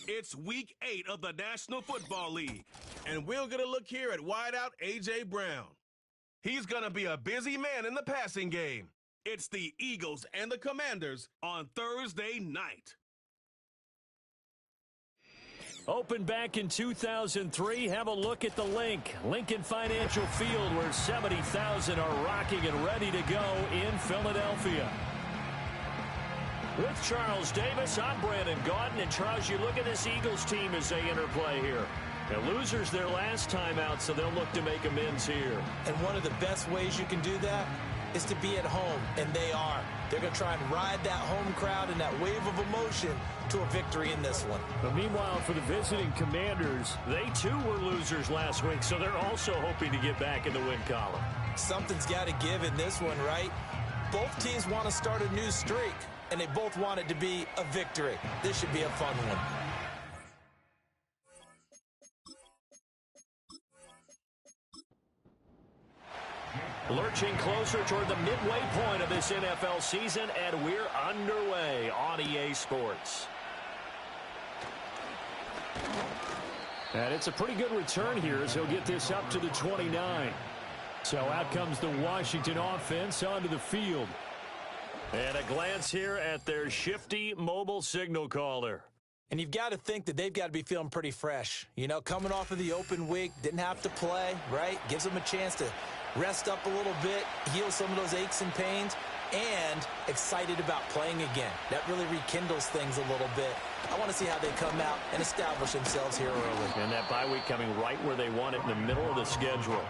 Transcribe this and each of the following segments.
It's Week 8 of the National Football League, and we're going to look here at wideout A.J. Brown. He's going to be a busy man in the passing game. It's the Eagles and the Commanders on Thursday night. Opened back in 2003, have a look at the Lincoln Financial Field, where 70,000 are rocking and ready to go in Philadelphia. With Charles Davis, I'm Brandon Gaudin. And Charles, you look at this Eagles team as they interplay here. They're losers their last time out, so they'll look to make amends here. And one of the best ways you can do that is to be at home, and they are. They're going to try and ride that home crowd and that wave of emotion to a victory in this one. But meanwhile, for the visiting Commanders, they too were losers last week, so they're also hoping to get back in the win column. Something's got to give in this one, right? Both teams want to start a new streak, and they both want it to be a victory. This should be a fun one. Lurching closer toward the midway point of this NFL season, and we're underway on EA Sports. And it's a pretty good return here as he'll get this up to the 29. So out comes the Washington offense onto the field. And a glance here at their shifty mobile signal caller. And you've got to think that they've got to be feeling pretty fresh. You know, coming off of the open week, didn't have to play, right? Gives them a chance to rest up a little bit, heal some of those aches and pains, and excited about playing again. That really rekindles things a little bit. I want to see how they come out and establish themselves here early. And that bye week coming right where they want it, in the middle of the schedule.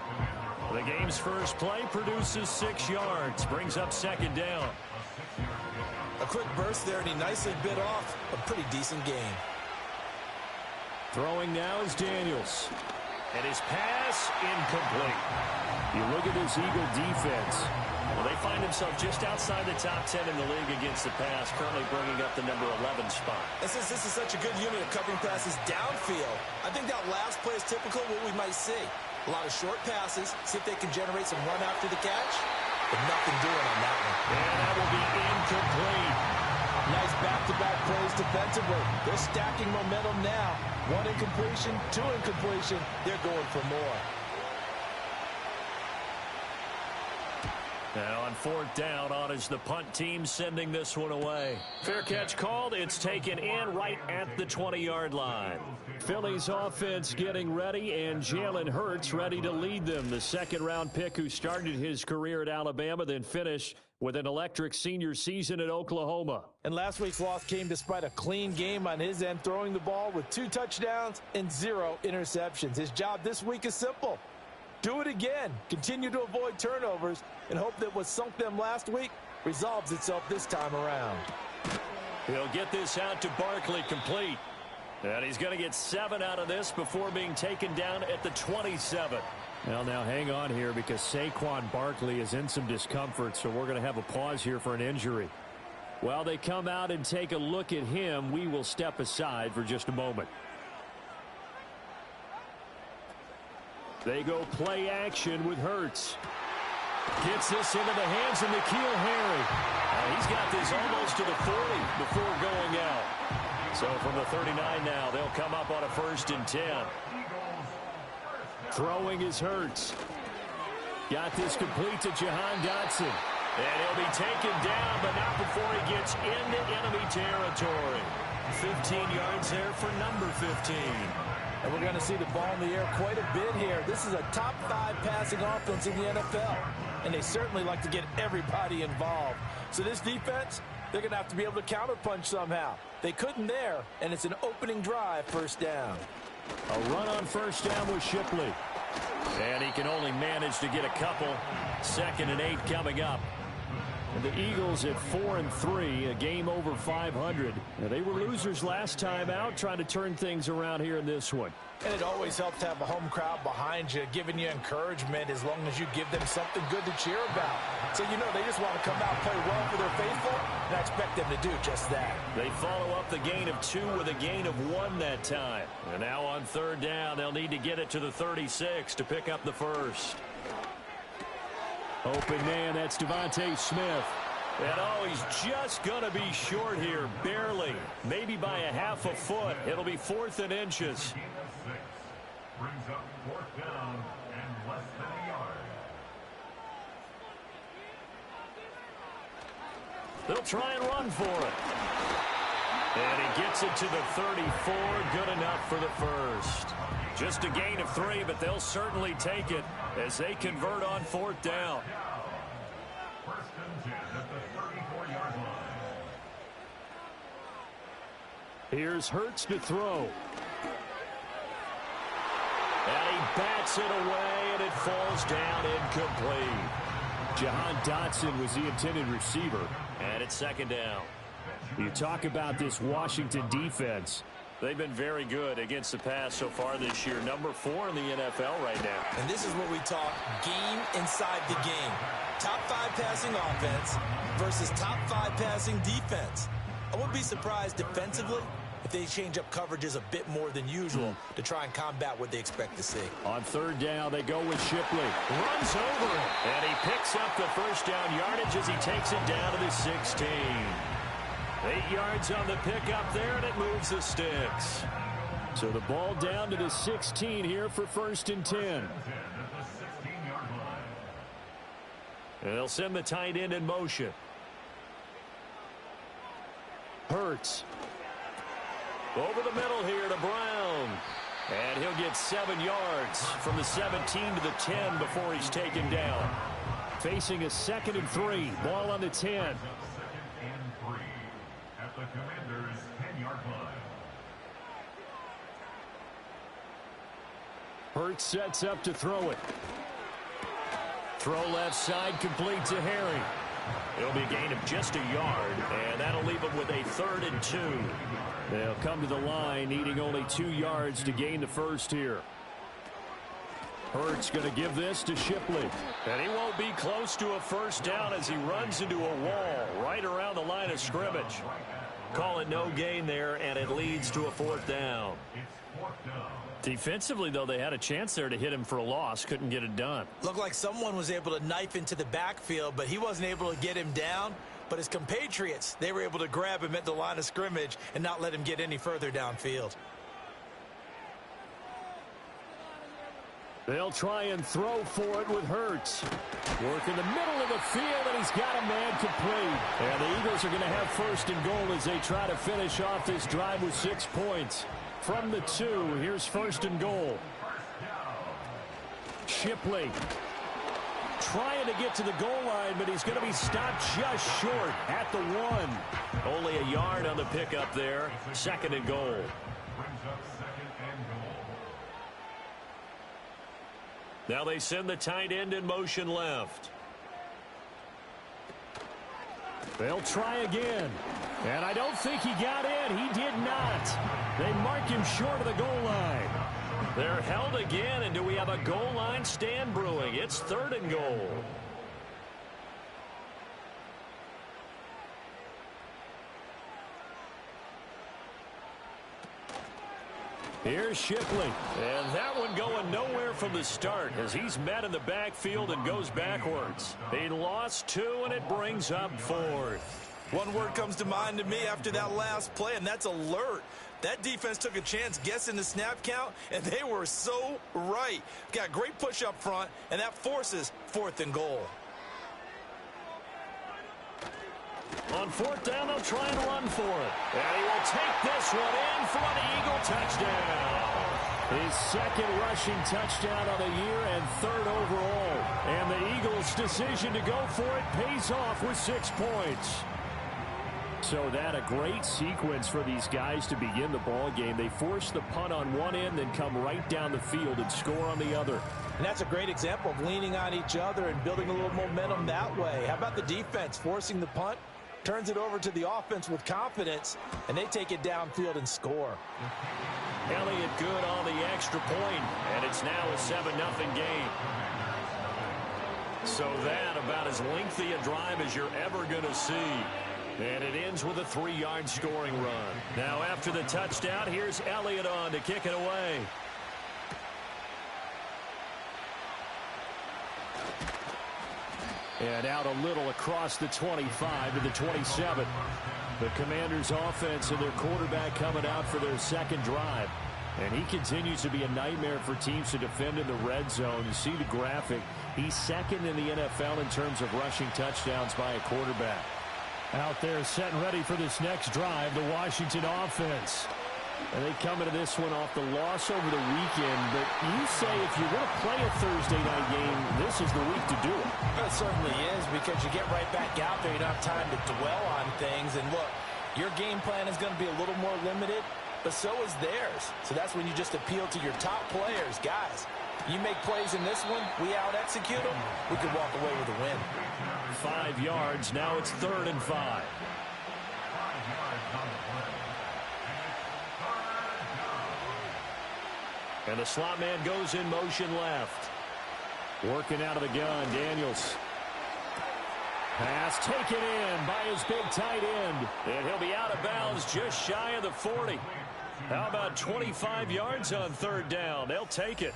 The game's first play produces 6 yards, brings up second down. A quick burst there, and he nicely bit off a pretty decent game. Throwing now is Daniels. And his pass incomplete. You look at this Eagle defense. Well, they find themselves just outside the top 10 in the league against the pass, currently bringing up the number 11 spot. And since this is such a good unit of covering passes downfield, I think that last play is typical of what we might see. A lot of short passes, see if they can generate some run after the catch, but nothing doing on that one. And that will be incomplete. Nice back-to-back plays defensively. They're stacking momentum now. 1 incompletion, 2 incompletion. They're going for more. Now on 4th down, on is the punt team sending this one away. Fair catch called. It's taken in right at the 20-yard line. Philly's offense getting ready, and Jalen Hurts ready to lead them. The second-round pick who started his career at Alabama, then finished with an electric senior season at Oklahoma. And last week's loss came despite a clean game on his end, throwing the ball with 2 touchdowns and 0 interceptions. His job this week is simple. Do it again. Continue to avoid turnovers and hope that what sunk them last week resolves itself this time around. He'll get this out to Barkley, complete. And he's going to get 7 out of this before being taken down at the 27. Well, now hang on here, because Saquon Barkley is in some discomfort, so we're going to have a pause here for an injury. While they come out and take a look at him, we will step aside for just a moment. They go play action with Hurts. Gets this into the hands of N'Keal Harry. He's got this almost to the 40 before going out. So from the 39 now, they'll come up on a 1st and 10. Throwing is Hurts. Got this complete to Jahan Dotson. And he'll be taken down, but not before he gets into enemy territory. 15 yards there for number 15. And we're going to see the ball in the air quite a bit here. This is a top 5 passing offense in the NFL. And they certainly like to get everybody involved. So this defense, they're going to have to be able to counterpunch somehow. They couldn't there, and it's an opening drive, 1st down. A run on 1st down with Shipley. And he can only manage to get a couple. 2nd and 8 coming up. And the Eagles at 4-3, a game over 500. Now, they were losers last time out, trying to turn things around here in this one. And it always helps to have a home crowd behind you, giving you encouragement as long as you give them something good to cheer about. So, you know, they just want to come out and play well for their faithful, and I expect them to do just that. They follow up the gain of 2 with a gain of 1 that time. And now on 3rd down, they'll need to get it to the 36 to pick up the 1st. Open man, that's Devontae Smith. And oh, he's just going to be short here, barely. Maybe by a half a foot. It'll be 4th and inches. Brings up 4th down and less than a yard. They'll try and run for it. And he gets it to the 34. Good enough for the first. Just a gain of 3, but they'll certainly take it as they convert on 4th down. First and 10 at the 34-yard line. Here's Hurts to throw. And he bats it away, and it falls down incomplete. Jahan Dotson was the intended receiver. And it's 2nd down. You talk about this Washington defense. They've been very good against the pass so far this year. Number 4 in the NFL right now. And this is what we talk game inside the game. Top 5 passing offense versus top 5 passing defense. I wouldn't be surprised defensively if they change up coverages a bit more than usual to try and combat what they expect to see. On 3rd down, they go with Shipley. Runs over it. And he picks up the first down yardage as he takes it down to the 16. 8 yards on the pickup there, and it moves the sticks. So the ball down to the 16 here for 1st and 10. At the 16-yard line. And they'll send the tight end in motion. Hurts. Over the middle here to Brown. And he'll get 7 yards from the 17 to the 10 before he's taken down. Facing a 2nd and 3. Ball on the 10. 2nd and 3 at the Commanders' 10-yard line. Hurts sets up to throw it. Throw left side, complete to Harry. It'll be a gain of just a yard, and that'll leave them with a 3rd and 2. They'll come to the line, needing only 2 yards to gain the first here. Hurts going to give this to Shipley. And he won't be close to a first down as he runs into a wall right around the line of scrimmage. Call it no gain there, and it leads to a 4th down. It's 4th down. Defensively, though, they had a chance there to hit him for a loss. Couldn't get it done. Looked like someone was able to knife into the backfield, but he wasn't able to get him down. But his compatriots, they were able to grab him at the line of scrimmage and not let him get any further downfield. They'll try and throw for it with Hurts. Work in the middle of the field, and he's got a man complete. And the Eagles are going to have 1st and goal as they try to finish off this drive with 6 points. From the 2, here's 1st and goal. Shipley trying to get to the goal line, but he's going to be stopped just short at the 1. Only a yard on the pickup there. 2nd and goal. Brings up 2nd and goal. Now they send the tight end in motion left. They'll try again. And I don't think he got in. He did not. They mark him short of the goal line. They're held again, and do we have a goal line stand brewing? It's 3rd and goal. Here's Shipley. And that one going nowhere from the start as he's met in the backfield and goes backwards. He lost 2, and it brings up 4th. One word comes to mind to me after that last play, and that's alert. That defense took a chance guessing the snap count, and they were so right. Got great push up front, and that forces 4th and goal. On 4th down, they'll try and run for it. And he will take this one in for an Eagle touchdown. His 2nd rushing touchdown of the year and 3rd overall. And the Eagles' decision to go for it pays off with 6 points. So that a great sequence for these guys to begin the ball game. They force the punt on one end, then come right down the field and score on the other. And that's a great example of leaning on each other and building a little momentum that way. How about the defense forcing the punt? Turns it over to the offense with confidence, and they take it downfield and score. Elliott good on the extra point, and it's now a 7-0 game. So that about as lengthy a drive as you're ever going to see. And it ends with a 3-yard scoring run. Now after the touchdown, here's Elliott on to kick it away. And out a little across the 25 to the 27. The Commanders' offense and their quarterback coming out for their second drive. And he continues to be a nightmare for teams to defend in the red zone. You see the graphic. He's second in the NFL in terms of rushing touchdowns by a quarterback. Out there set and ready for this next drive, the Washington offense. And they come into this one off the loss over the weekend. But you say if you're going to play a Thursday night game, this is the week to do it. It certainly is, because you get right back out there. You don't have time to dwell on things. And look, your game plan is going to be a little more limited, but so is theirs. So that's when you just appeal to your top players. Guys, you make plays in this one, we out-execute them, we could walk away with a win. 5 yards. Now it's 3rd and 5. 5 yards on the play. And the slot man goes in motion left. Working out of the gun, Daniels. Pass taken in by his big tight end. And he'll be out of bounds just shy of the 40. How about 25 yards on 3rd down? They'll take it.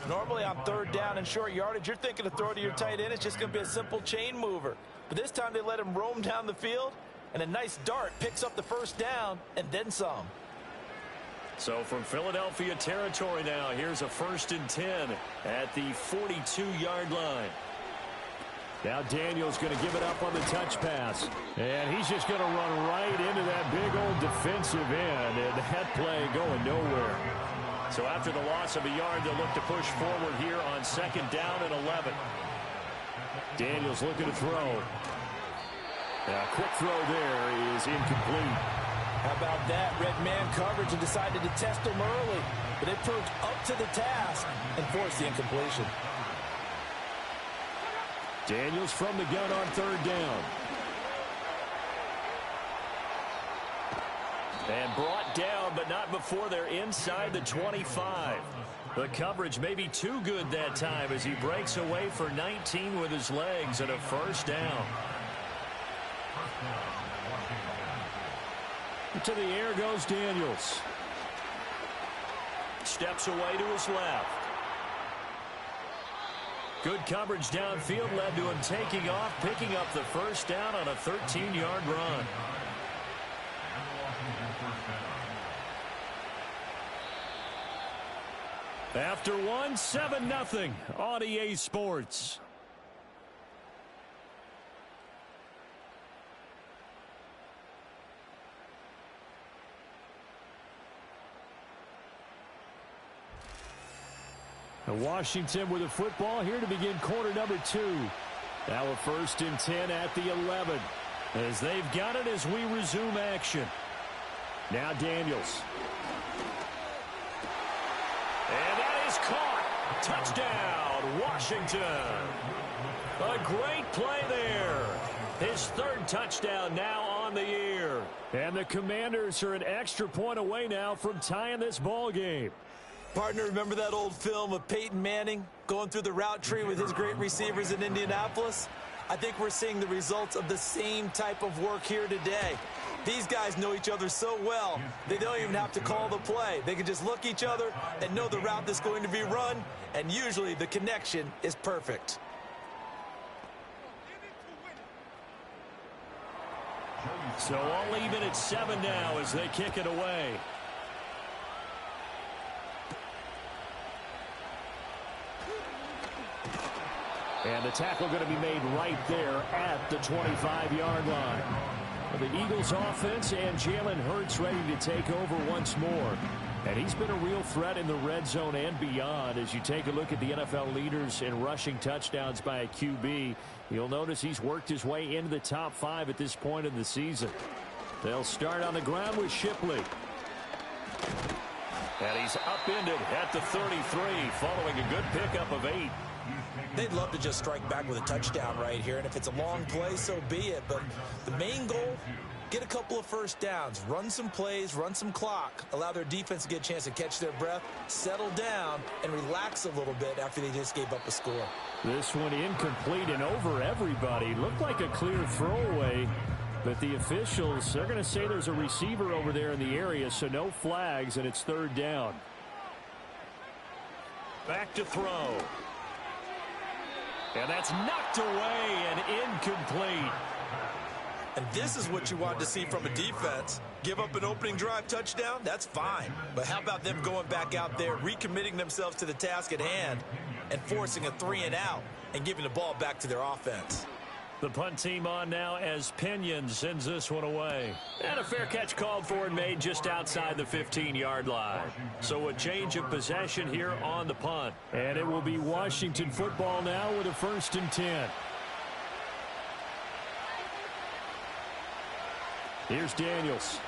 Normally on 3rd down and short yardage, you're thinking to throw to your tight end. It's just going to be a simple chain mover. But this time they let him roam down the field, and a nice dart picks up the 1st down and then some. So from Philadelphia territory now, here's a 1st and 10 at the 42-yard line. Now Daniels going to give it up on the touch pass. And he's just going to run right into that big old defensive end. And that play going nowhere. So after the loss of a yard, they'll look to push forward here on 2nd down and 11. Daniels looking to throw. A quick throw there is incomplete. How about that? Red man coverage and decided to test him early. But they proved up to the task and forced the incompletion. Daniels from the gun on 3rd down. And brought down, but not before they're inside the 25. The coverage may be too good that time as he breaks away for 19 with his legs and a 1st down. To the air goes Daniels. Steps away to his left. Good coverage downfield led to him taking off, picking up the 1st down on a 13-yard run. After one, 7-0 on EA Sports. Washington with the football here to begin quarter number 2. Now a 1st and 10 at the 11 as they've got it as we resume action. Now Daniels. And that is caught. Touchdown, Washington. A great play there. His 3rd touchdown now on the year. And the Commanders are an extra point away now from tying this ball game. Partner, remember that old film of Peyton Manning going through the route tree with his great receivers in Indianapolis? I think we're seeing the results of the same type of work here today. These guys know each other so well, they don't even have to call the play. They can just look each other and know the route that's going to be run, and usually the connection is perfect. So all even at 7 now as they kick it away. And the tackle going to be made right there at the 25-yard line. The Eagles offense and Jalen Hurts ready to take over once more. And he's been a real threat in the red zone and beyond. As you take a look at the NFL leaders in rushing touchdowns by a QB, you'll notice he's worked his way into the top 5 at this point in the season. They'll start on the ground with Shipley. And he's upended at the 33 following a good pickup of 8. They'd love to just strike back with a touchdown right here, and if it's a long play, so be it. But the main goal, get a couple of 1st downs, run some plays, run some clock, allow their defense to get a chance to catch their breath, settle down, and relax a little bit after they just gave up a score. This one incomplete and over everybody. Looked like a clear throwaway, but the officials, they're going to say there's a receiver over there in the area, so no flags, and it's 3rd down. Back to throw. And that's knocked away and incomplete. And this is what you want to see from a defense. Give up an opening drive touchdown, that's fine. But how about them going back out there, recommitting themselves to the task at hand, and forcing a 3-and-out and giving the ball back to their offense. The punt team on now as Pinion sends this one away. And a fair catch called for and made just outside the 15-yard line. So a change of possession here on the punt. And it will be Washington football now with a 1st and 10. Here's Daniels.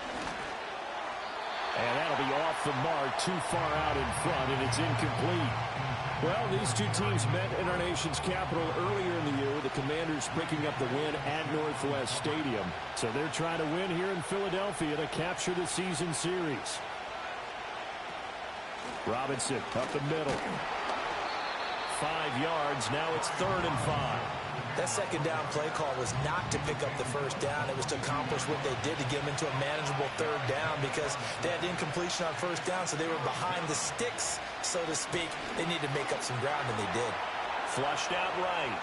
And that'll be off the mark, too far out in front, and it's incomplete. Well, these two teams met in our nation's capital earlier in the year with the Commanders picking up the win at Northwest Stadium. So they're trying to win here in Philadelphia to capture the season series. Robinson up the middle. 5 yards, now it's 3rd and 5. That second down play call was not to pick up the first down. It was to accomplish what they did to get them into a manageable 3rd down because they had incompletion on first down, so they were behind the sticks, so to speak. They needed to make up some ground, and they did. Flushed out right.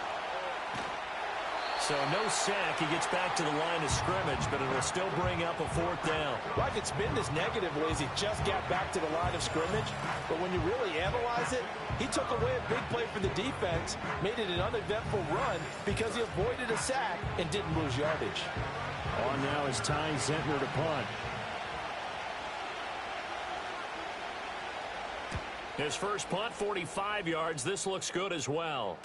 So no sack. He gets back to the line of scrimmage, but it'll still bring up a 4th down. Like it's been this negatively as he just got back to the line of scrimmage, but when you really analyze it, he took away a big play for the defense, made it an uneventful run because he avoided a sack and didn't lose yardage. On now is Ty Zentner to punt. His first punt, 45 yards. This looks good as well.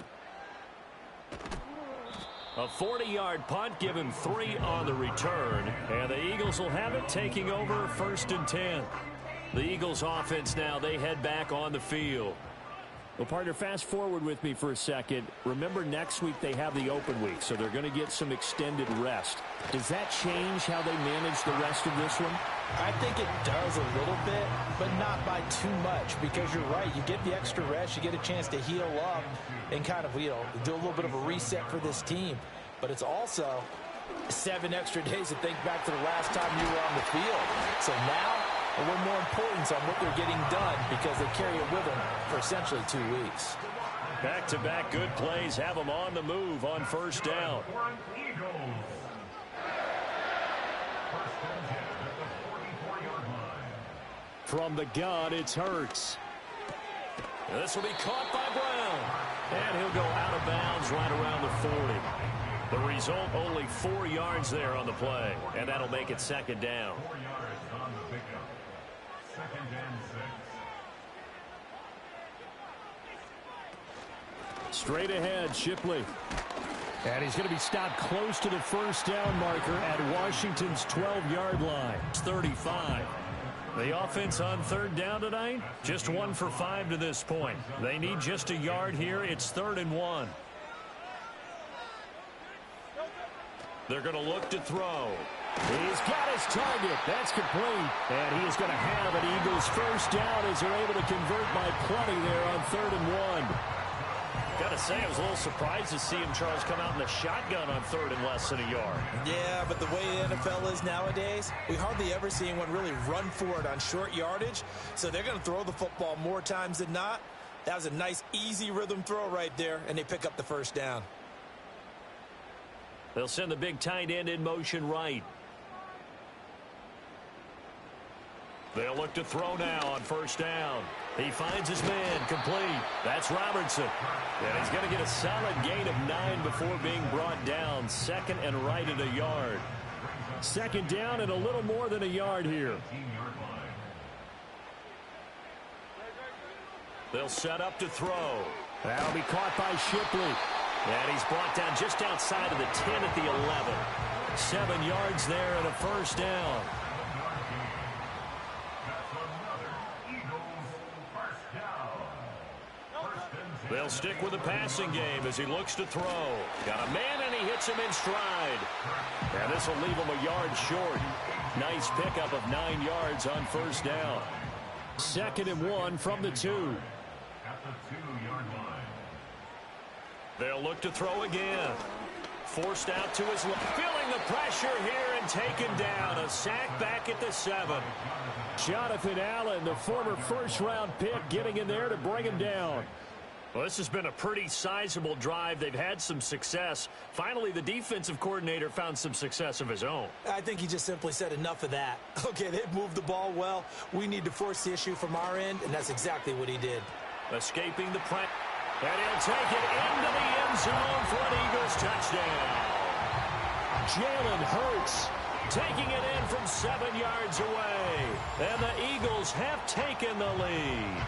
A 40-yard punt, give him 3 on the return. And the Eagles will have it, taking over 1st and 10. The Eagles offense now, they head back on the field. Well, partner, fast forward with me for a second. Remember, next week they have the open week, so they're going to get some extended rest. Does that change how they manage the rest of this one? I think it does a little bit, but not by too much, because you're right. You get the extra rest, you get a chance to heal up and kind of, do a little bit of a reset for this team. But it's also 7 extra days to think back to the last time you were on the field. So now, a little more importance on what they're getting done because they carry it with them for essentially 2 weeks. Back-to-back good plays have them on the move on first down. From the gun, it's Hurts. This will be caught by Brown. And he'll go out of bounds right around the 40. The result, only 4 yards there on the play. And that'll make it 2nd down. 4 yards on the pickup. 2nd and 6. Straight ahead, Shipley. And he's going to be stopped close to the first down marker at Washington's 12-yard line. It's 35. The offense on 3rd down tonight, just 1 for 5 to this point. They need just a yard here. It's 3rd and 1. They're going to look to throw. He's got his target. That's complete. And he is going to have an Eagles first down as they're able to convert by plenty there on 3rd and 1. Got to say, I was a little surprised to see him, Charles, come out in the shotgun on 3rd and less than a yard. Yeah, but the way the NFL is nowadays, we hardly ever see anyone really run for it on short yardage. So they're going to throw the football more times than not. That was a nice, easy rhythm throw right there, and they pick up the first down. They'll send the big tight end in motion right. They'll look to throw now on first down. He finds his man, complete. That's Robertson. And he's going to get a solid gain of 9 before being brought down. 2nd and right at a yard. 2nd down and a little more than a yard here. They'll set up to throw. That'll be caught by Shipley. And he's brought down just outside of the 10 at the 11. 7 yards there and a first down. They'll stick with the passing game as he looks to throw. Got a man, and he hits him in stride. And this will leave him a yard short. Nice pickup of 9 yards on first down. 2nd and 1 from the 2. At the 2-yard line. They'll look to throw again. Forced out to his left. Feeling the pressure here and taken down. A sack back at the 7. Jonathan Allen, the former first-round pick, getting in there to bring him down. Well, this has been a pretty sizable drive. They've had some success. Finally, the defensive coordinator found some success of his own. I think he just simply said enough of that. Okay, they've moved the ball well. We need to force the issue from our end, and that's exactly what he did. Escaping the press. And he'll take it into the end zone for an Eagles touchdown. Jalen Hurts taking it in from 7 yards away. And the Eagles have taken the lead.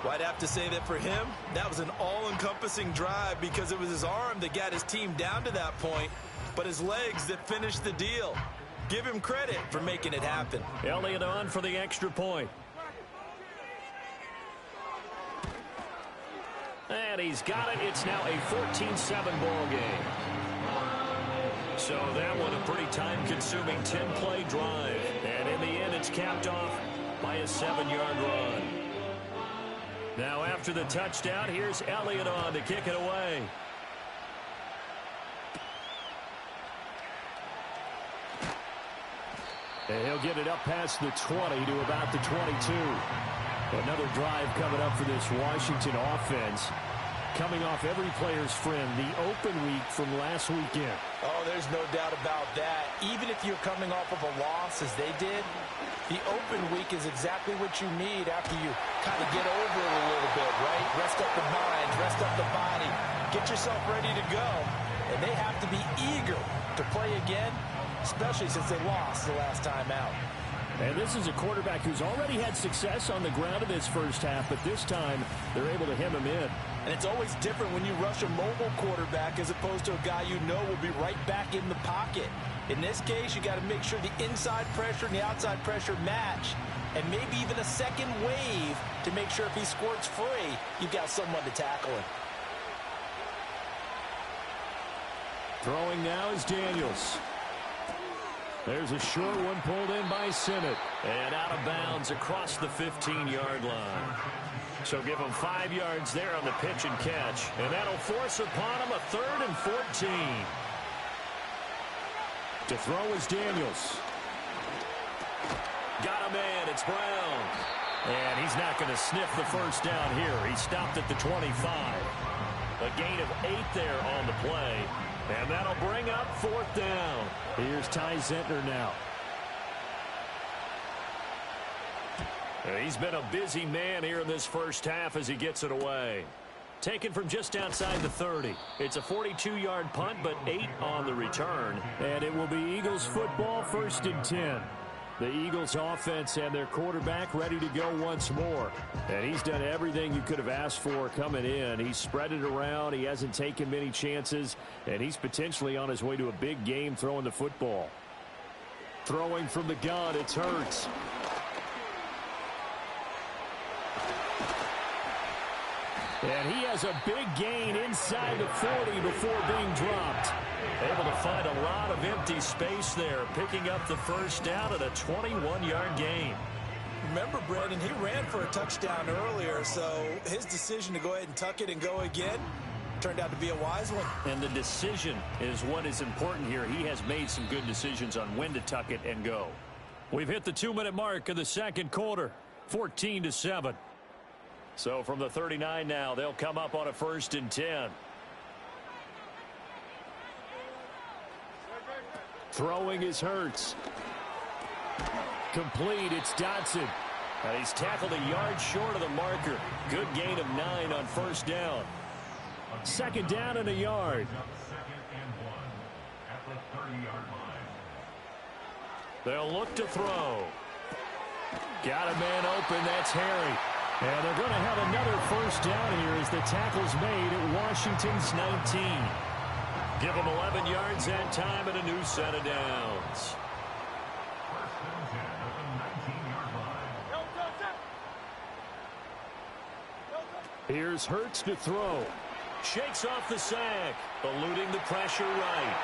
Well, I'd have to say that for him, that was an all-encompassing drive because it was his arm that got his team down to that point, but his legs that finished the deal. Give him credit for making it happen. Elliott on for the extra point. And he's got it. It's now a 14-7 ball game. So that one a pretty time-consuming 10-play drive. And in the end, it's capped off by a 7-yard run. Now after the touchdown, here's Elliott on to kick it away. And he'll get it up past the 20 to about the 22. Another drive coming up for this Washington offense. Coming off every player's friend, the open week from last weekend. Oh, there's no doubt about that. Even if you're coming off of a loss as they did, the open week is exactly what you need after you kind of get over it a little bit, right? Rest up the mind, rest up the body, get yourself ready to go. And they have to be eager to play again, especially since they lost the last time out. And this is a quarterback who's already had success on the ground in this first half, but this time they're able to hem him in. And it's always different when you rush a mobile quarterback as opposed to a guy you know will be right back in the pocket. In this case, you got to make sure the inside pressure and the outside pressure match, and maybe even a second wave to make sure if he squirts free, you've got someone to tackle him. Throwing now is Daniels. There's a short one pulled in by Sinnott. And out of bounds across the 15-yard line. So give him 5 yards there on the pitch and catch. And that'll force upon him a 3rd and 14. To throw is Daniels. Got a man. It's Brown. And he's not going to sniff the first down here. He stopped at the 25. A gain of 8 there on the play. And that'll bring up 4th down. Here's Ty Zentner now. He's been a busy man here in this first half as he gets it away. Taken from just outside the 30. It's a 42-yard punt, but 8 on the return. And it will be Eagles football, 1st and 10. The Eagles offense and their quarterback ready to go once more. And he's done everything you could have asked for coming in. He's spread it around. He hasn't taken many chances. And he's potentially on his way to a big game throwing the football. Throwing from the gun, it's Hurts. And he has a big gain inside the 40 before being dropped. Able to find a lot of empty space there, picking up the first down at a 21-yard gain. Remember, Brandon, he ran for a touchdown earlier, so his decision to go ahead and tuck it and go again turned out to be a wise one. And the decision is what is important here. He has made some good decisions on when to tuck it and go. We've hit the 2-minute mark of the second quarter, 14-7. So from the 39 now, they'll come up on a 1st and 10. Throwing is Hurts. Complete, it's Dotson. And he's tackled a yard short of the marker. Good gain of 9 on 1st down. 2nd down and a yard. They'll look to throw. Got a man open, that's Harry. And they're going to have another 1st down here as the tackle's made at Washington's 19. Give them 11 yards that time and a new set of downs. Here's Hurts to throw. Shakes off the sack, eluding the pressure right.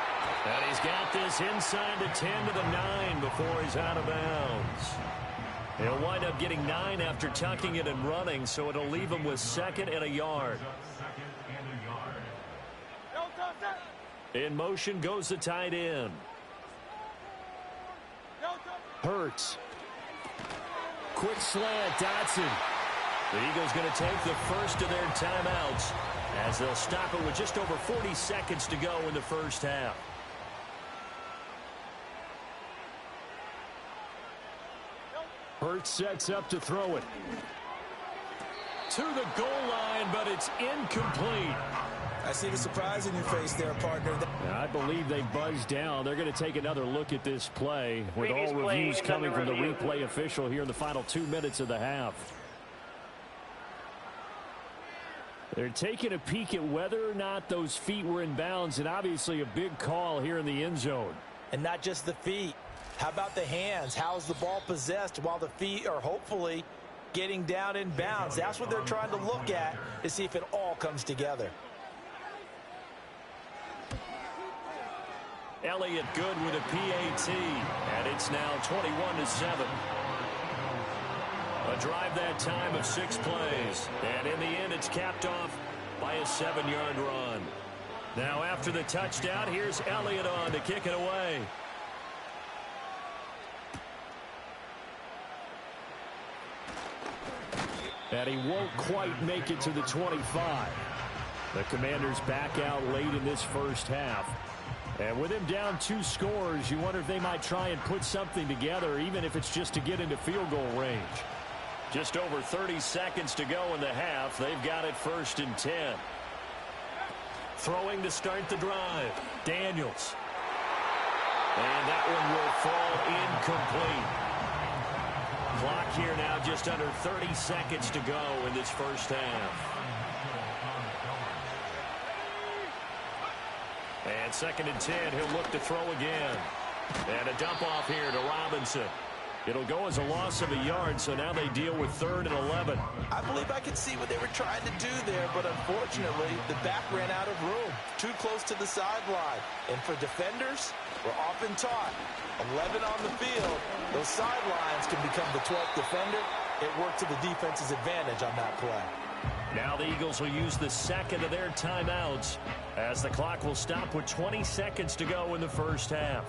And he's got this inside the 10 to the 9 before he's out of bounds. He'll wind up getting 9 after tucking it and running, so it'll leave him with 2nd and a yard. In motion goes the tight end. Hurts. Quick slant, Dotson. The Eagles going to take the first of their timeouts as they'll stop it with just over 40 seconds to go in the first half. Hurts sets up to throw it. To the goal line, but it's incomplete. I see the surprise in your face there, partner. I believe they buzzed down. They're going to take another look at this play with all reviews coming from the replay official here in the final 2 minutes of the half. They're taking a peek at whether or not those feet were in bounds, and obviously a big call here in the end zone. And not just the feet. How about the hands? How's the ball possessed while the feet are hopefully getting down in bounds? That's what they're trying to look at to see if it all comes together. Elliott good with a PAT, and it's now 21-7. A drive that time of 6 plays, and in the end it's capped off by a 7-yard run. Now after the touchdown, here's Elliott on to kick it away. And he won't quite make it to the 25. The Commanders back out late in this first half. And with him down 2 scores, you wonder if they might try and put something together, even if it's just to get into field goal range. Just over 30 seconds to go in the half. They've got it 1st and 10. Throwing to start the drive. Daniels. And that one will fall incomplete. Clock here now just under 30 seconds to go in this first half. And 2nd and 10, he'll look to throw again. And a dump off here to Robinson. It'll go as a loss of a yard, so now they deal with 3rd and 11. I believe I could see what they were trying to do there, but unfortunately, the back ran out of room. Too close to the sideline. And for defenders, we're often taught, 11 on the field, those sidelines can become the 12th defender. It worked to the defense's advantage on that play. Now the Eagles will use the 2nd of their timeouts as the clock will stop with 20 seconds to go in the first half.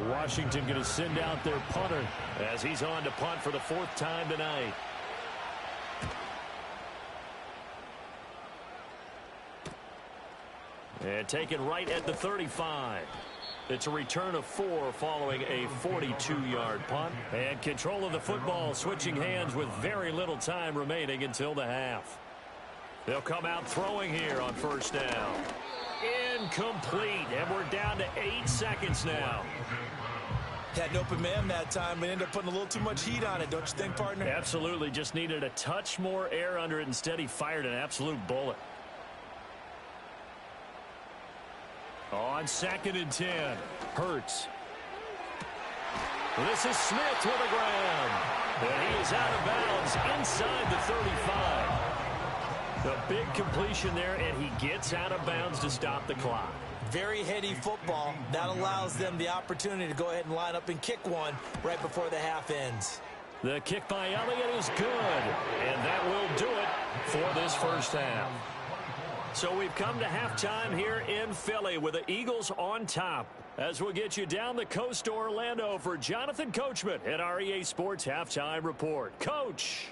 Washington going to send out their punter as he's on to punt for the 4th time tonight. And taken right at the 35. It's a return of 4 following a 42-yard punt. And control of the football switching hands with very little time remaining until the half. They'll come out throwing here on 1st down. Incomplete, and we're down to 8 seconds now. Had an open man that time, but ended up putting a little too much heat on it, don't you think, partner? Absolutely, just needed a touch more air under it. Instead, he fired an absolute bullet. On 2nd and 10, Hurts. This is Smith with a grab. And he is out of bounds inside the 35. A big completion there, and he gets out of bounds to stop the clock. Very heady football. That allows them the opportunity to go ahead and line up and kick one right before the half ends. The kick by Elliott is good, and that will do it for this first half. So we've come to halftime here in Philly with the Eagles on top. As we'll get you down the coast to Orlando for Jonathan Coachman at our EA Sports Halftime Report. Coach.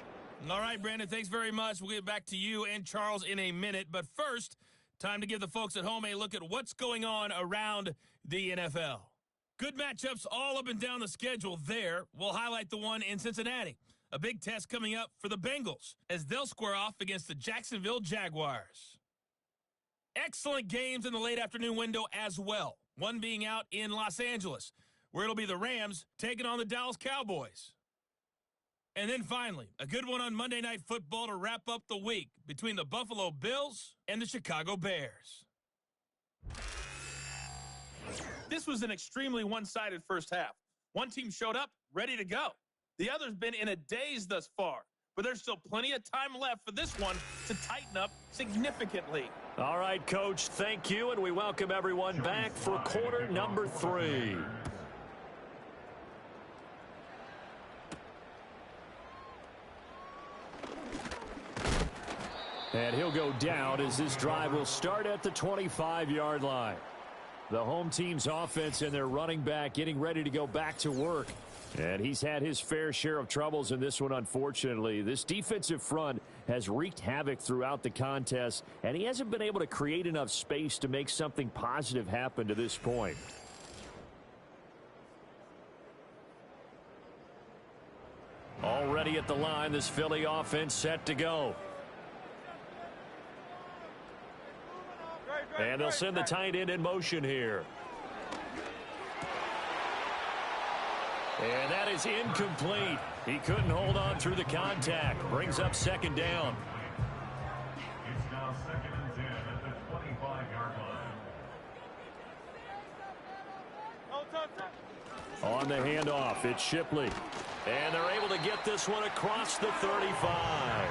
All right, Brandon, thanks very much. We'll get back to you and Charles in a minute. But first, time to give the folks at home a look at what's going on around the NFL. Good matchups all up and down the schedule there. We'll highlight the one in Cincinnati. A big test coming up for the Bengals as they'll square off against the Jacksonville Jaguars. Excellent games in the late afternoon window as well. One being out in Los Angeles, where it'll be the Rams taking on the Dallas Cowboys. And then finally, a good one on Monday Night Football to wrap up the week between the Buffalo Bills and the Chicago Bears. This was an extremely one-sided first half. One team showed up, ready to go. The other's been in a daze thus far, but there's still plenty of time left for this one to tighten up significantly. All right, Coach, thank you, and we welcome everyone back for quarter number 3. And he'll go down as this drive will start at the 25-yard line. The home team's offense and their running back getting ready to go back to work. And he's had his fair share of troubles in this one, unfortunately. This defensive front has wreaked havoc throughout the contest, and he hasn't been able to create enough space to make something positive happen to this point. Already at the line, this Philly offense set to go. And they'll send the tight end in motion here. And that is incomplete. He couldn't hold on through the contact. Brings up second down. It's now 2nd and 10 at the 25-yard line. On the handoff, it's Shipley. And they're able to get this one across the 35.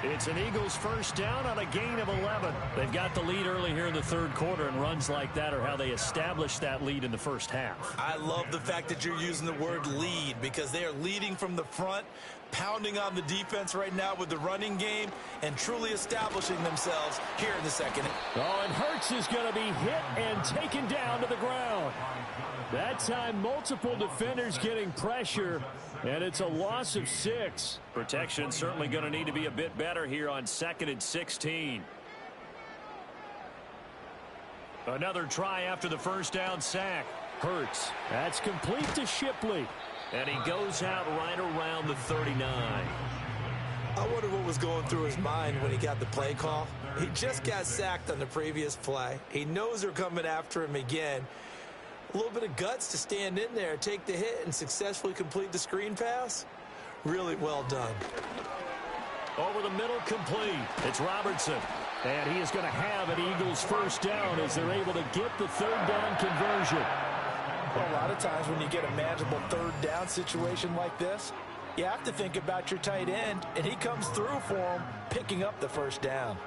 It's an Eagles first down on a gain of 11. They've got the lead early here in the third quarter, and runs like that are how they establish that lead in the first half. I love the fact that you're using the word lead, because they are leading from the front, pounding on the defense right now with the running game, and truly establishing themselves here in the second. Oh, and Hurts is going to be hit and taken down to the ground. That time, multiple defenders getting pressure, and it's a loss of 6. Protection certainly going to need to be a bit better here on 2nd and 16. Another try after the first down sack. Hurts. That's complete to Shipley. And he goes out right around the 39. I wonder what was going through his mind when he got the play call. He just got sacked on the previous play. He knows they're coming after him again. A little bit of guts to stand in there, take the hit, and successfully complete the screen pass. Really well done. Over the middle, complete. It's Robertson. And he is going to have an Eagles first down as they're able to get the third down conversion. Well, a lot of times when you get a manageable third down situation like this, you have to think about your tight end, and he comes through for him, picking up the first down.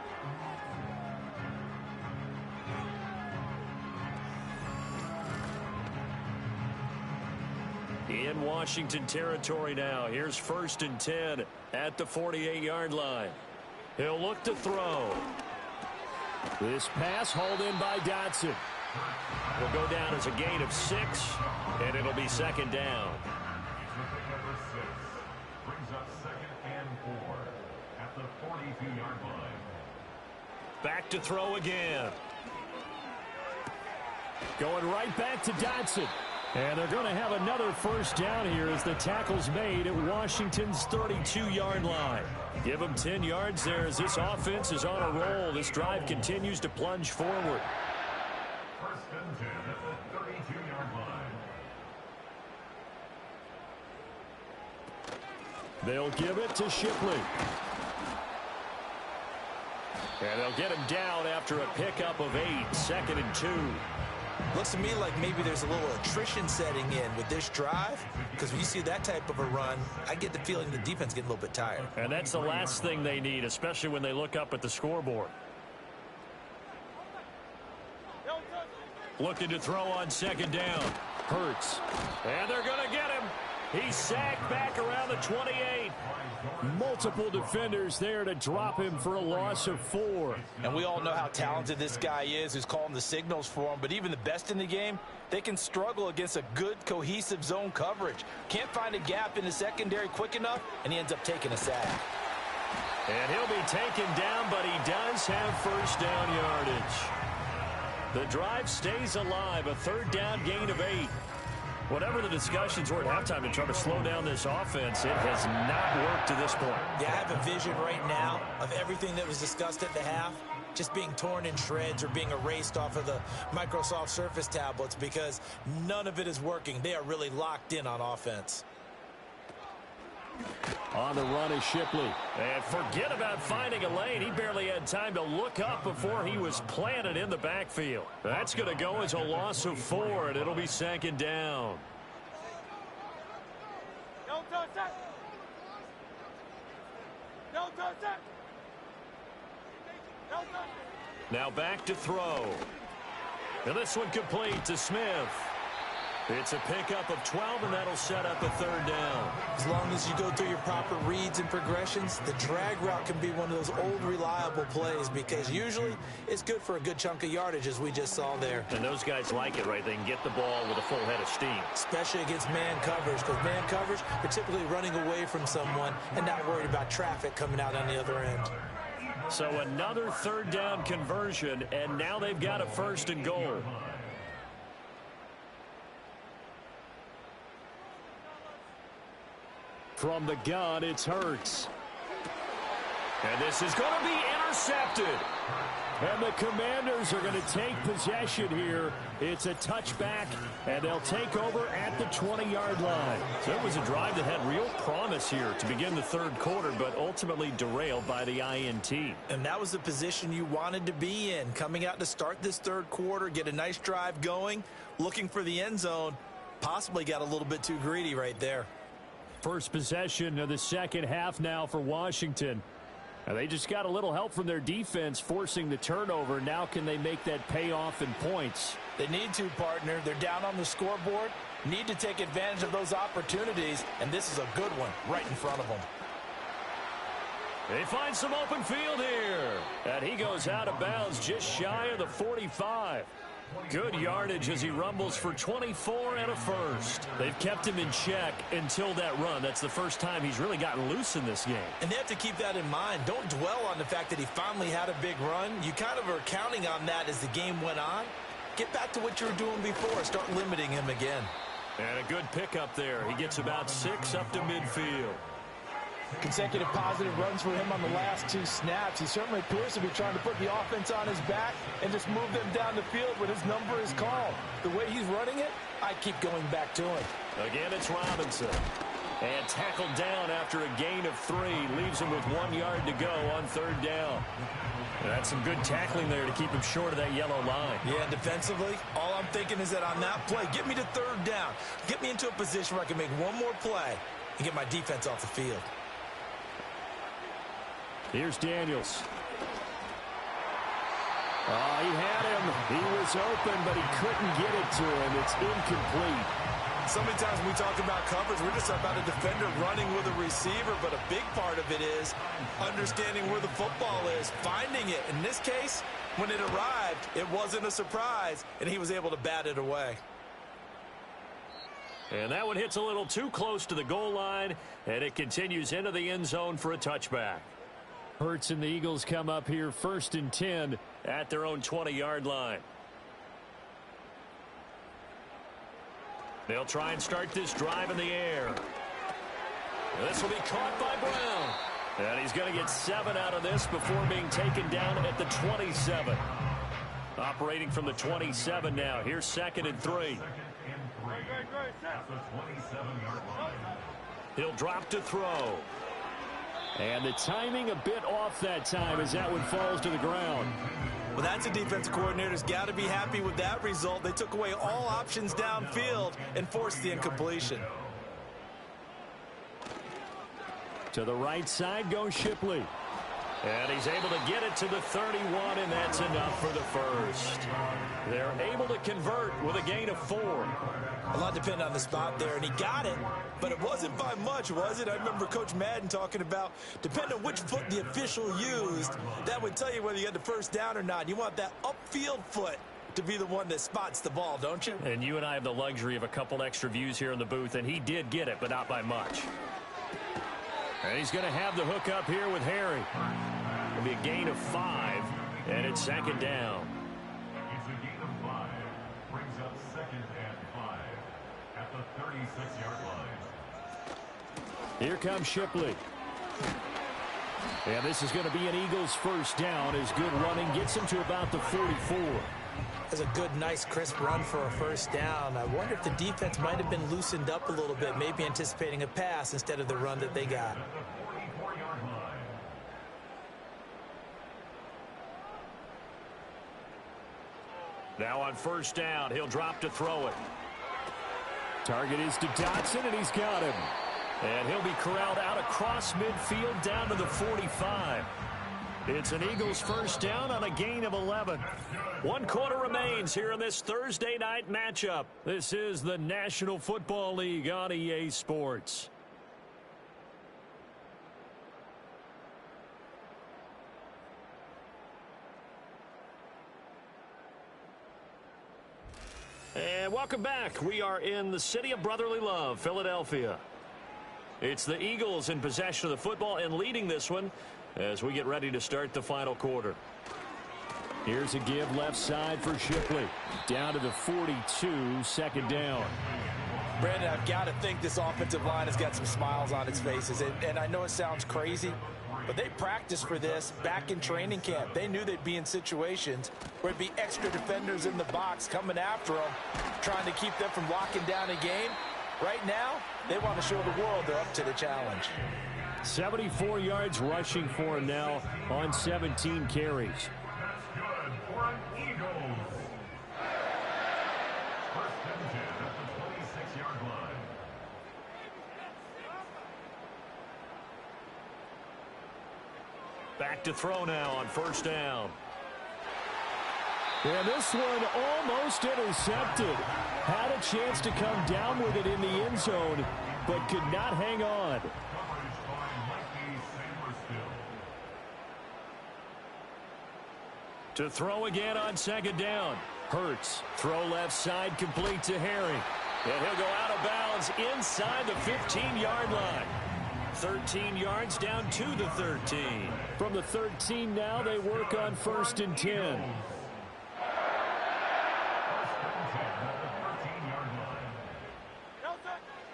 In Washington territory now. Here's 1st and 10 at the 48-yard line. He'll look to throw. This pass hauled in by Dotson. Will go down as a gain of 6, and it'll be second down. Number 6 brings up 2nd and 4 at the 42-yard line. Back to throw again. Going right back to Dotson. And they're going to have another first down here as the tackle's made at Washington's 32-yard line. Give them 10 yards there as this offense is on a roll. This drive continues to plunge forward. 1st and 10 at the 32-yard line. They'll give it to Shipley. And they'll get him down after a pickup of 8, 2nd and 2. Looks to me like maybe there's a little attrition setting in with this drive, because when you see that type of a run, I get the feeling the defense getting a little bit tired. And that's the last thing they need, especially when they look up at the scoreboard. Looking to throw on second down. Hurts. And they're going to get him. He's sacked back around the 28. Multiple defenders there to drop him for a loss of 4. And we all know how talented this guy is who's calling the signals for him. But even the best in the game, they can struggle against a good, cohesive zone coverage. Can't find a gap in the secondary quick enough, and he ends up taking a sack. And he'll be taken down, but he does have first down yardage. The drive stays alive, a third down gain of 8. Whatever the discussions were at halftime to try to slow down this offense, it has not worked to this point. Yeah, I have a vision right now of everything that was discussed at the half just being torn in shreds or being erased off of the Microsoft Surface tablets, because none of it is working. They are really locked in on offense. On the run is Shipley. And forget about finding a lane. He barely had time to look up before he was planted in the backfield. That's going to go as a loss of 4, and it'll be second down. Don't touch that. Don't touch that. Don't touch it. Now back to throw. And this one complete to Smith. It's a pickup of 12, and that'll set up a third down. As long as you go through your proper reads and progressions, the drag route can be one of those old reliable plays because usually it's good for a good chunk of yardage, as we just saw there. And those guys like it, right? They can get the ball with a full head of steam. Especially against man coverage, because man coverage, they're typically running away from someone and not worried about traffic coming out on the other end. So another third down conversion, and now they've got a 1st and goal. From the gun, it's Hurts. And this is going to be intercepted. And the Commanders are going to take possession here. It's a touchback, and they'll take over at the 20-yard line. So it was a drive that had real promise here to begin the third quarter, but ultimately derailed by the INT. And that was the position you wanted to be in, coming out to start this third quarter, get a nice drive going, looking for the end zone. Possibly got a little bit too greedy right there. First possession of the second half now for Washington. And they just got a little help from their defense forcing the turnover. Now can they make that pay off in points? They need to, partner. They're down on the scoreboard. Need to take advantage of those opportunities, and this is a good one right in front of them. They find some open field here. And he goes out of bounds just shy of the 45. Good yardage as he rumbles for 24 and a first. They've kept him in check until that run. That's the first time he's really gotten loose in this game. And they have to keep that in mind. Don't dwell on the fact that he finally had a big run. You kind of are counting on that as the game went on. Get back to what you were doing before. Start limiting him again. And a good pickup there. He gets about 6 up to midfield. Consecutive positive runs for him on the last 2 snaps. He certainly appears to be trying to put the offense on his back and just move them down the field when his number is called. The way he's running it, I keep going back to him. Again, it's Robinson. And tackled down after a gain of 3. Leaves him with 1 yard to go on third down. And that's some good tackling there to keep him short of that yellow line. Yeah, defensively, all I'm thinking is that on that play, get me to third down. Get me into a position where I can make one more play and get my defense off the field. Here's Daniels. Oh, he had him. He was open, but he couldn't get it to him. It's incomplete. So many times when we talk about coverage, we're just about a defender running with a receiver, but a big part of it is understanding where the football is, finding it. In this case, when it arrived, it wasn't a surprise, and he was able to bat it away. And that one hits a little too close to the goal line, and it continues into the end zone for a touchback. Hurts and the Eagles come up here 1st and 10 at their own 20-yard line. They'll try and start this drive in the air. This will be caught by Brown. And he's going to get 7 out of this before being taken down at the 27. Operating from the 27 now. Here's 2nd and 3. He'll drop to throw. And the timing a bit off that time as that one falls to the ground. Well, that's a defensive coordinator's got to be happy with that result. They took away all options downfield and forced the incompletion. To the right side goes Shipley. And he's able to get it to the 31, and that's enough for the first. They're able to convert with a gain of 4. A lot depended on the spot there, and he got it, but it wasn't by much, was it? I remember Coach Madden talking about, depending on which foot the official used, that would tell you whether you had the first down or not. You want that upfield foot to be the one that spots the ball, don't you? And you and I have the luxury of a couple extra views here in the booth, and he did get it, but not by much. And he's going to have the hook up here with Harry. It'll be a gain of 5, and it's 2nd down. It's a gain of 5. Brings up 2nd and 5 at the 36-yard line. Here comes Shipley. And this is going to be an Eagles first down as good running gets him to about the 44. That's a good, nice, crisp run for a first down. I wonder if the defense might have been loosened up a little bit, maybe anticipating a pass instead of the run that they got. Now on first down, he'll drop to throw it. Target is to Dotson, and he's got him. And he'll be corralled out across midfield down to the 45. It's an Eagles first down on a gain of 11. 1 quarter remains here in this Thursday night matchup. This is the National Football League on EA Sports. And welcome back. We are in the city of brotherly love, Philadelphia. It's the Eagles in possession of the football and leading this one as we get ready to start the final quarter. Here's a give left side for Shipley. Down to the 42, second down. Brandon, I've got to think this offensive line has got some smiles on its faces. And I know it sounds crazy, but they practiced for this back in training camp. They knew they'd be in situations where it'd be extra defenders in the box coming after them, trying to keep them from locking down a game. Right now, they want to show the world they're up to the challenge. 74 yards rushing for him now on 17 carries. That's good for an Eagles. First and 10 at the 26-yard line. Back to throw now on first down. And this one almost intercepted. Had a chance to come down with it in the end zone, but could not hang on. Coverage by Mikey Samerstill. To throw again on second down. Hurts. Throw left side complete to Herring. And he'll go out of bounds inside the 15-yard line. 13 yards down to the 13. From the 13 now they work on first and 10.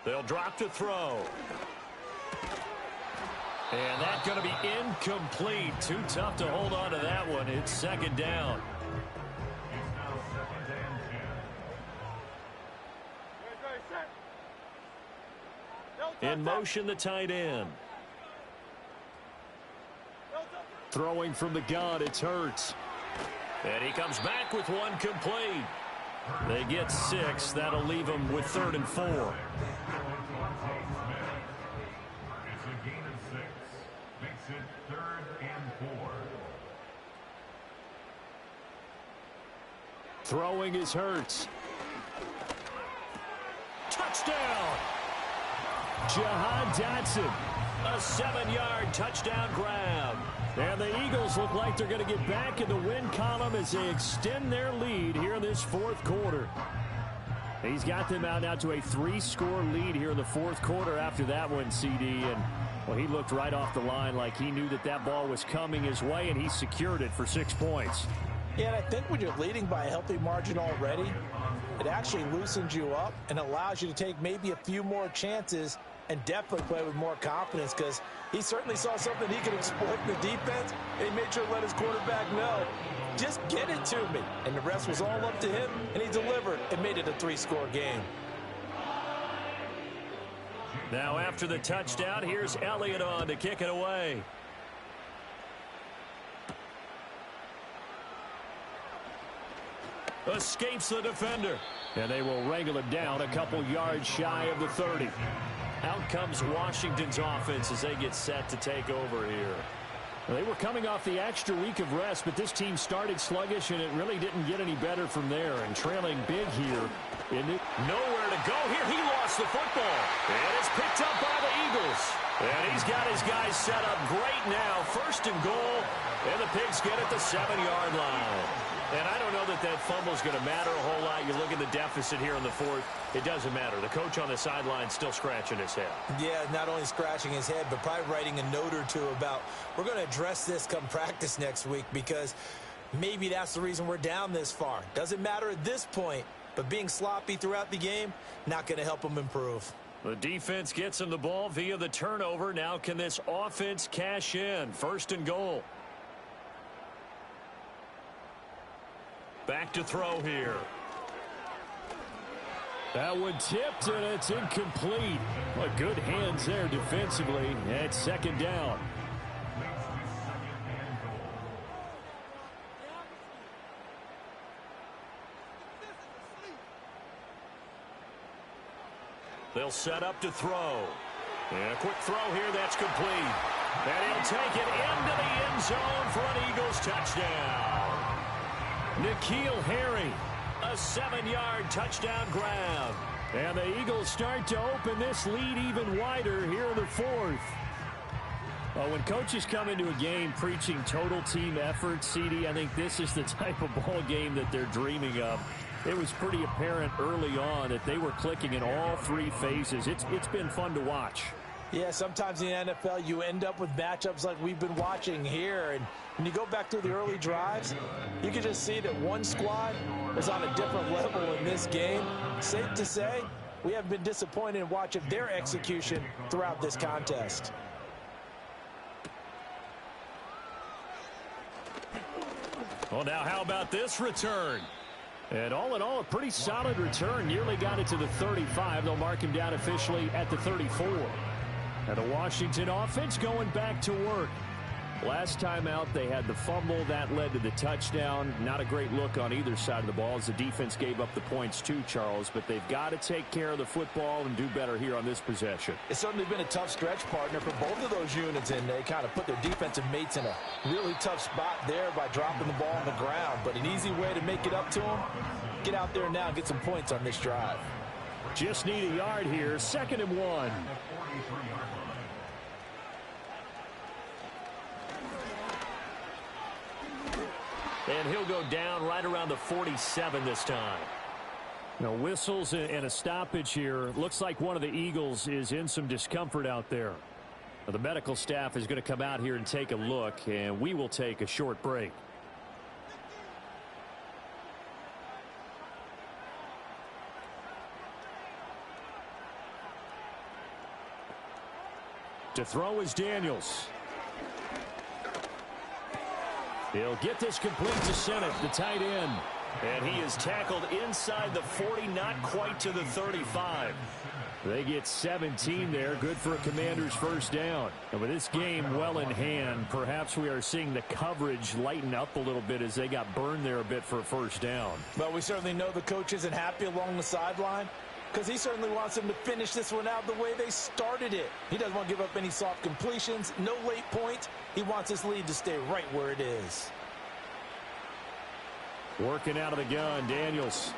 They'll drop to throw. And that's going to be incomplete. Too tough to hold on to that one. It's second down. It's now second and 10. In motion, the tight end. Throwing from the gun, it's Hurts. And he comes back with one complete. They get 6. That'll leave them with 3rd and 4. It's a gain of 6. Makes it 3rd and 4. Throwing is Hurts. Touchdown! Jahan Dotson. A 7-yard touchdown grab. And the Eagles look like they're going to get back in the win column as they extend their lead here in this fourth quarter. He's got them out now to a 3-score lead here in the fourth quarter after that one, CD. And, well, he looked right off the line like he knew that that ball was coming his way, and he secured it for 6 points. Yeah, and I think when you're leading by a healthy margin already, it actually loosens you up and allows you to take maybe a few more chances and definitely play with more confidence, because he certainly saw something he could exploit in the defense, and he made sure to let his quarterback know, just get it to me. And the rest was all up to him, and he delivered and made it a 3-score game. Now after the touchdown, here's Elliott on to kick it away. Escapes the defender. And they will wrangle him down a couple yards shy of the 30. Out comes Washington's offense as they get set to take over here. Well, they were coming off the extra week of rest, but this team started sluggish, and it really didn't get any better from there. And trailing big here. Nowhere to go here. He lost the football. And it's picked up by the Eagles. And he's got his guys set up great now. First and goal. And the Pigs get at the 7-yard line. And I don't know that that fumble is going to matter a whole lot. You look at the deficit here in the fourth. It doesn't matter. The coach on the sideline still scratching his head. Yeah, not only scratching his head, but probably writing a note or two about, we're going to address this come practice next week, because maybe that's the reason we're down this far. Doesn't matter at this point, but being sloppy throughout the game, not going to help them improve. The defense gets him the ball via the turnover. Now can this offense cash in? First and goal. Back to throw here. That one tipped, and it's incomplete. Well, good hands there defensively. At second down. They'll set up to throw. And a quick throw here, that's complete. And he'll take it into the end zone for an Eagles touchdown. N'Keal Harry, a 7-yard touchdown grab. And the Eagles start to open this lead even wider here in the fourth. Well, when coaches come into a game preaching total team effort, CD, I think this is the type of ball game that they're dreaming of. It was pretty apparent early on that they were clicking in all three phases. It's been fun to watch. Yeah, sometimes in the NFL you end up with matchups like we've been watching here. And when you go back through the early drives, you can just see that one squad was on a different level in this game. Safe to say, we have been disappointed in watching their execution throughout this contest. Well, now how about this return? And all in all, a pretty solid return. Nearly got it to the 35. They'll mark him down officially at the 34. And the Washington offense going back to work. Last time out, they had the fumble. That led to the touchdown. Not a great look on either side of the ball as the defense gave up the points too, Charles. But they've got to take care of the football and do better here on this possession. It's certainly been a tough stretch, partner, for both of those units, and they kind of put their defensive mates in a really tough spot there by dropping the ball on the ground. But an easy way to make it up to them, get out there now and get some points on this drive. Just need a yard here. 2nd and 1. And he'll go down right around the 47 this time. Now, whistles and a stoppage here. Looks like one of the Eagles is in some discomfort out there. Now, the medical staff is going to come out here and take a look, and we will take a short break. To throw is Daniels. He'll get this complete to Sennett, the tight end. And he is tackled inside the 40, not quite to the 35. They get 17 there. Good for a Commander's first down. And with this game well in hand, perhaps we are seeing the coverage lighten up a little bit as they got burned there a bit for a first down. Well, we certainly know the coach isn't happy along the sideline because he certainly wants them to finish this one out the way they started it. He doesn't want to give up any soft completions, no late points. He wants his lead to stay right where it is. Working out of the gun, Daniels.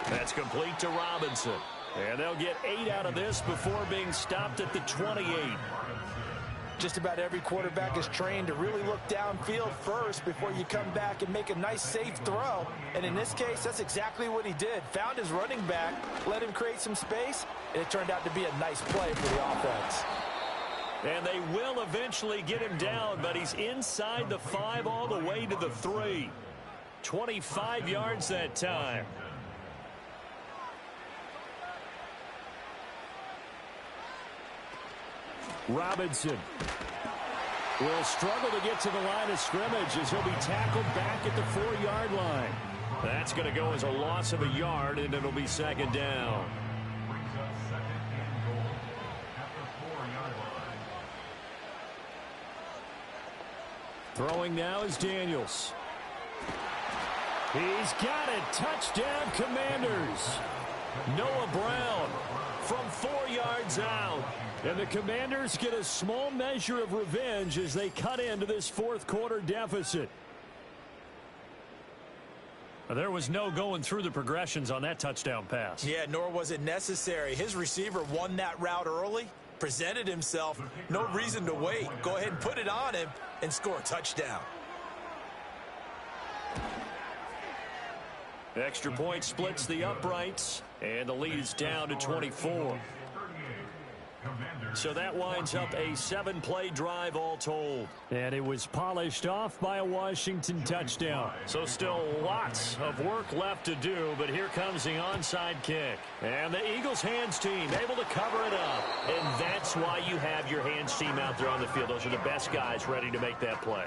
That's complete to Robinson. And they'll get 8 out of this before being stopped at the 28. Just about every quarterback is trained to really look downfield first before you come back and make a nice, safe throw. And in this case, that's exactly what he did. Found his running back, let him create some space, and it turned out to be a nice play for the offense. And they will eventually get him down, but he's inside the 5 all the way to the 3. 25 yards that time. Robinson will struggle to get to the line of scrimmage as he'll be tackled back at the 4-yard line. That's going to go as a loss of a yard, and it'll be 2nd down. Brings up 2nd and goal at the 4-yard line. Throwing now is Daniels. He's got it. Touchdown, Commanders. Noah Brown from 4 yards out. And the Commanders get a small measure of revenge as they cut into this 4th quarter deficit. There was no going through the progressions on that touchdown pass. Yeah, nor was it necessary. His receiver won that route early, presented himself. No reason to wait. Go ahead and put it on him and score a touchdown. Extra point splits the uprights, and the lead is down to 24. So that winds up a 7-play drive all told. And it was polished off by a Washington touchdown. So still lots of work left to do, but here comes the onside kick. And the Eagles hands team able to cover it up. And that's why you have your hands team out there on the field. Those are the best guys ready to make that play.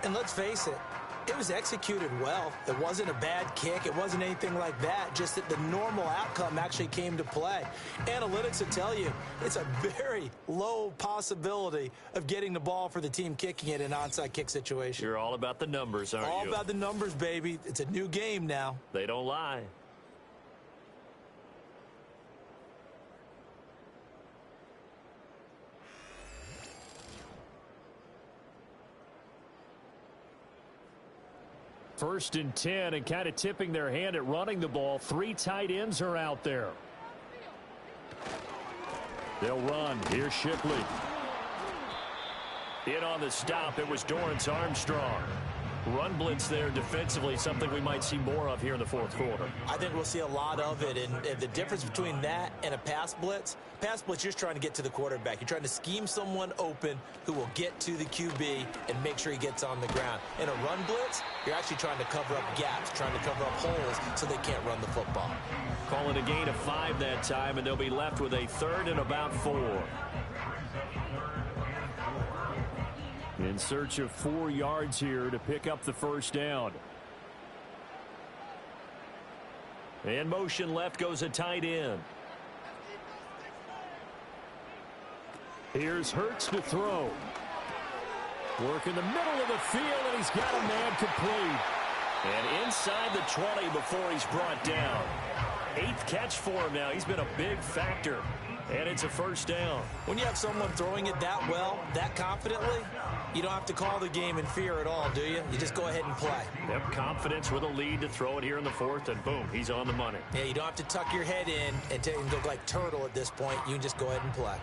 And let's face it, it was executed well. It wasn't a bad kick. It wasn't anything like that. Just that the normal outcome actually came to play. Analytics will tell you it's a very low possibility of getting the ball for the team kicking it in an onside kick situation. You're all about the numbers, aren't you? All about the numbers, baby. It's a new game now. They don't lie. 1st and 10, and kind of tipping their hand at running the ball. 3 tight ends are out there. They'll run. Here's Shipley. In on the stop, it was Dorrance Armstrong. Run blitz there defensively, something we might see more of here in the 4th quarter. I think we'll see a lot of it, and the difference between that and a pass blitz, you're just trying to get to the quarterback. You're trying to scheme someone open who will get to the QB and make sure he gets on the ground. In a run blitz, you're actually trying to cover up gaps, trying to cover up holes so they can't run the football. Calling a gain of 5 that time, and they'll be left with a 3rd and about 4. In search of 4 yards here to pick up the 1st down. In motion left goes a tight end. Here's Hurts to throw. Work in the middle of the field, and he's got a man complete. And inside the 20 before he's brought down. 8th catch for him now. He's been a big factor. And it's a 1st down. When you have someone throwing it that well, that confidently, you don't have to call the game in fear at all, do you? You just go ahead and play. Yep, confidence with a lead to throw it here in the 4th, and boom, he's on the money. Yeah, you don't have to tuck your head in and go like turtle at this point. You can just go ahead and play.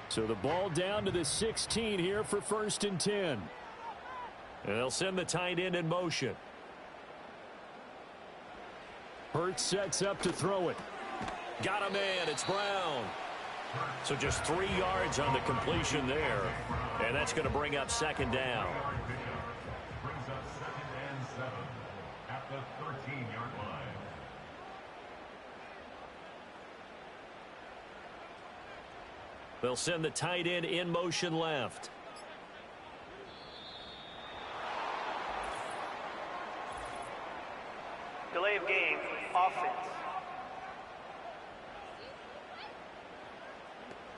So the ball down to the 16 here for 1st and 10. And they'll send the tight end in motion. Hurts sets up to throw it. Got a man. It's Brown. So just 3 yards on the completion there. And that's going to bring up 2nd down. Brings up 2nd and 7 at the 13-yard line. They'll send the tight end in motion left. Delay of game, offense.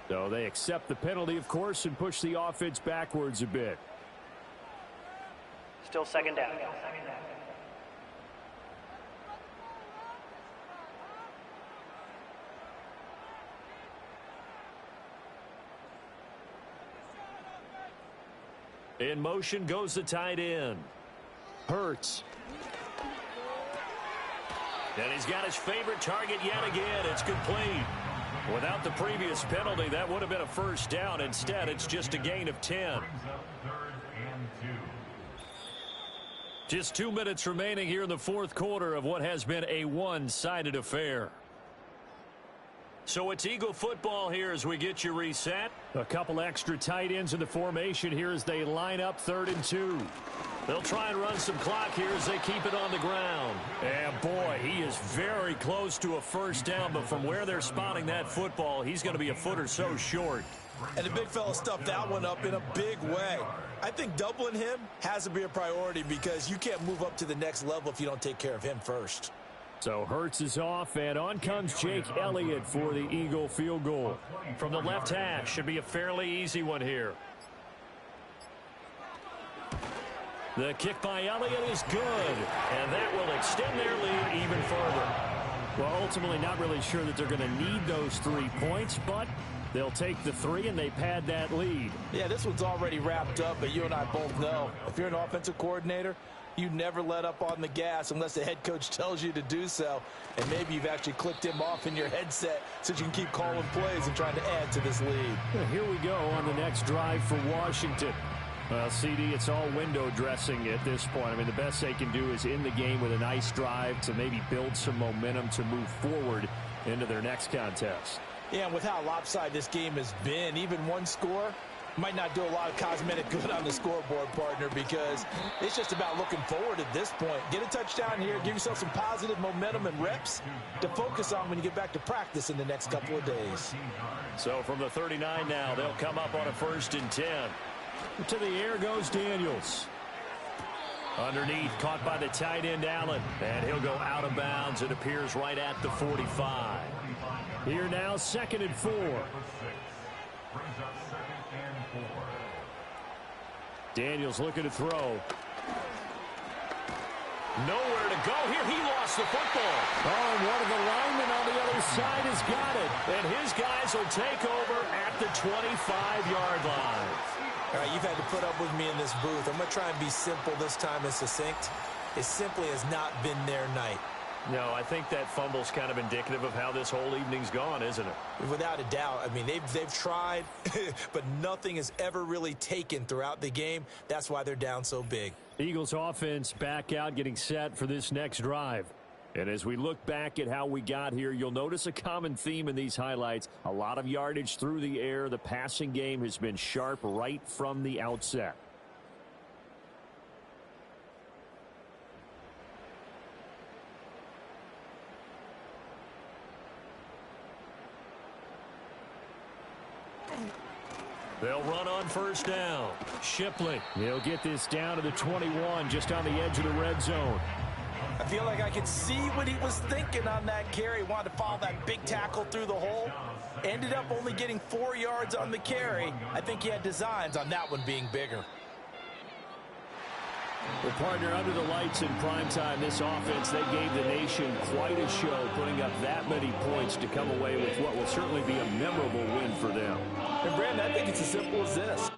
So they accept the penalty, of course, and push the offense backwards a bit. Still 2nd down. In motion goes the tight end. Hurts. And he's got his favorite target yet again. It's complete. Without the previous penalty, that would have been a 1st down. Instead, it's just a gain of 10. Brings up 3rd and 2. Just 2 minutes remaining here in the 4th quarter of what has been a one-sided affair. So it's Eagle football here as we get you reset. A couple extra tight ends in the formation here as they line up 3rd and 2. They'll try and run some clock here as they keep it on the ground. And boy, he is very close to a 1st down, but from where they're spotting that football, he's going to be a foot or so short. And the big fella stuffed that one up in a big way. I think doubling him has to be a priority because you can't move up to the next level if you don't take care of him first. So Hurts is off, and on comes Jake Elliott for the Eagle field goal. From the left hash, should be a fairly easy one here. The kick by Elliott is good, and that will extend their lead even further. Well, ultimately not really sure that they're going to need those 3 points, but they'll take the 3 and they pad that lead. Yeah, this one's already wrapped up, but you and I both know if you're an offensive coordinator, you never let up on the gas unless the head coach tells you to do so. And maybe you've actually clicked him off in your headset so you can keep calling plays and trying to add to this lead. Well, here we go on the next drive for Washington. Well, CD, it's all window dressing at this point. I mean, the best they can do is in the game with a nice drive to maybe build some momentum to move forward into their next contest. Yeah, and with how lopsided this game has been, even one score might not do a lot of cosmetic good on the scoreboard, partner, because it's just about looking forward at this point. Get a touchdown here, give yourself some positive momentum and reps to focus on when you get back to practice in the next couple of days. So from the 39 now, they'll come up on a 1st and 10. To the air goes Daniels. Underneath, caught by the tight end Allen. And he'll go out of bounds. It appears right at the 45. Here now, 2nd and 4. Daniels looking to throw. Nowhere to go here. He lost the football. Oh, and one of the linemen on the other side has got it. And his guys will take over at the 25-yard line. All right, you've had to put up with me in this booth. I'm going to try and be simple this time and succinct. it simply has not been their night. No, I think that fumble's kind of indicative of how this whole evening's gone, isn't it? Without a doubt. I mean, they've tried, but nothing has ever really taken throughout the game. That's why they're down so big. Eagles offense back out, getting set for this next drive. And as we look back at how we got here, you'll notice a common theme in these highlights. A lot of yardage through the air. The passing game has been sharp right from the outset. They'll run on first down. Shipley, he'll get this down to the 21, just on the edge of the red zone. I feel like I could see what he was thinking on that carry. He wanted to follow that big tackle through the hole. Ended up only getting 4 yards on the carry. I think he had designs on that one being bigger. Well, partner, under the lights in primetime, this offense, they gave the nation quite a show, putting up that many points to come away with what will certainly be a memorable win for them. And, Brandon, I think it's as simple as this.